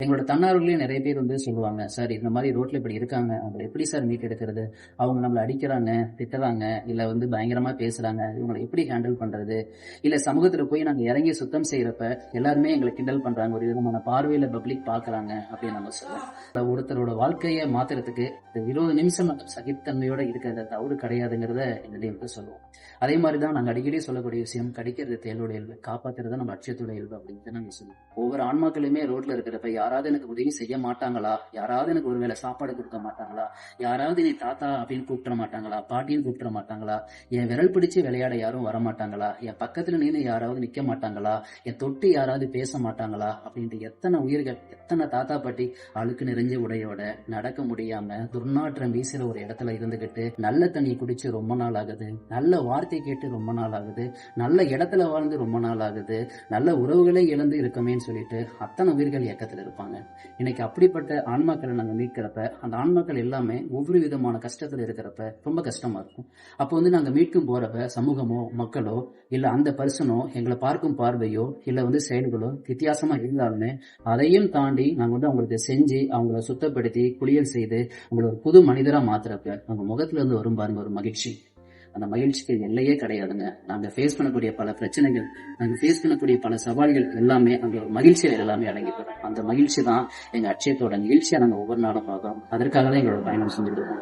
எங்களோட தன்னார்வலயே நிறைய பேர் சொல்லுவாங்க, சார் இந்த மாதிரி ரோட்ல இப்படி இருக்காங்க, அவங்களை எப்படி சார் மீட் எடுக்கிறது? அவங்க நம்மளை அடிக்கிறாங்க, திட்டுறாங்க, இல்ல பயங்கரமா பேசுறாங்க, இவங்களை எப்படி ஹேண்டில் பண்றது? இல்ல சமூகத்துல போய் நாங்க இறங்கி சுத்தம் செய்யறப்ப எல்லாருமே எங்களை கிண்டல் பண்றாங்க, ஒரு விதமான பார்வையில பப்ளிக் பாக்குறாங்க அப்படின்னு நம்ம சொல்லுவோம். ஒருத்தரோட வாழ்க்கையை மாத்துறதுக்கு 20 நிமிஷம் சகித்தன்மையோட இருக்கிறது தவறு கிடையாதுங்கிறத எங்களையும் சொல்லுவோம். அதே மாதிரிதான் நாங்க அடிக்கடி சொல்லக்கூடிய விஷயம், கடிக்கிறது தேலோட இயல்பு, காப்பாத்துறது நம்ம அட்சயத்தோட இயல்பு அப்படின்னு நாங்க சொல்லுவோம். ஒவ்வொரு ஆன்மாக்களுமே ரோட்ல இருக்கிறப்ப யாராவது எனக்கு உதவி செய்ய மாட்டாங்களா, யாராவது எனக்கு ஒருவேளை சாப்பாடு கொடுக்க மாட்டாங்களா, யாராவது நீ தாத்தா அப்படின்னு கூப்பிட மாட்டாங்களா, பாட்டின்னு கூப்பிட மாட்டாங்களா, என் விரல் பிடிச்சு விளையாட யாரும் வர மாட்டாங்களா, என் பக்கத்துல நின்று யாராவது நிக்க மாட்டாங்களா, என் தொட்டு யாராவது பேச மாட்டாங்களா அப்படின்ட்டு எத்தனை உயிர்கள், எத்தனை தாத்தா பாட்டி அழுக்கு நிறைஞ்ச உடையோட நடக்க முடியாம துர்நாற்றம் வீசுற ஒரு இடத்துல இருந்துகிட்டு நல்ல தண்ணி குடிச்சு ரொம்ப நாள் ஆகுது, நல்ல வார்த்தை கேட்டு ரொம்ப நாள் ஆகுது, நல்ல இடத்துல வாழ்ந்து ரொம்ப நாள் ஆகுது, நல்ல உறவுகளை இழந்து இருக்கமேன்னு சொல்லிட்டு அத்தனை உயிர்கள் இயக்கத்துல இருப்பாங்க. இன்னைக்கு அப்படிப்பட்ட ஆன்மாக்களை நாங்க மீட்கிறப்ப அந்த ஆன்மாக்கள் எல்லாமே ஒவ்வொரு விதமான கஷ்டத்துல இருக்கிறப்ப ரொம்ப கஷ்டமா இருக்கும். அப்போ நாங்க மீட்கும் போறப்ப சமூகமோ மக்களோ இல்ல அந்த பர்சனோ எங்களை பார்க்கும் பார்வையோ இல்ல செயல்களோ வித்தியாசமா இருந்தாலுமே அதையும் தாண்டி நாங்க அவங்களுக்கு செஞ்சு அவங்கள சுத்தப்படுத்தி குளியல் செய்து அவங்கள ஒரு புது மனிதரா மாத்துறப்ப அவங்க முகத்துல இருந்து வரும் பாருங்க ஒரு மகிழ்ச்சி. அந்த மகிழ்ச்சிக்கு எல்லையே கிடையாதுங்க. நாங்க ஃபேஸ் பண்ணக்கூடிய பல பிரச்சனைகள், நாங்க ஃபேஸ் பண்ணக்கூடிய பல சவால்கள் எல்லாமே அந்த மகிழ்ச்சியில எல்லாமே அடங்கி போறோம். அந்த மகிழ்ச்சி தான் எங்க அட்சயத்தோட நிகழ்ச்சியா நாங்க ஒவ்வொரு நாளும் பார்க்கிறோம். அதற்காக தான் எங்களோட பயணம் செஞ்சுட்டு இருக்கோம்.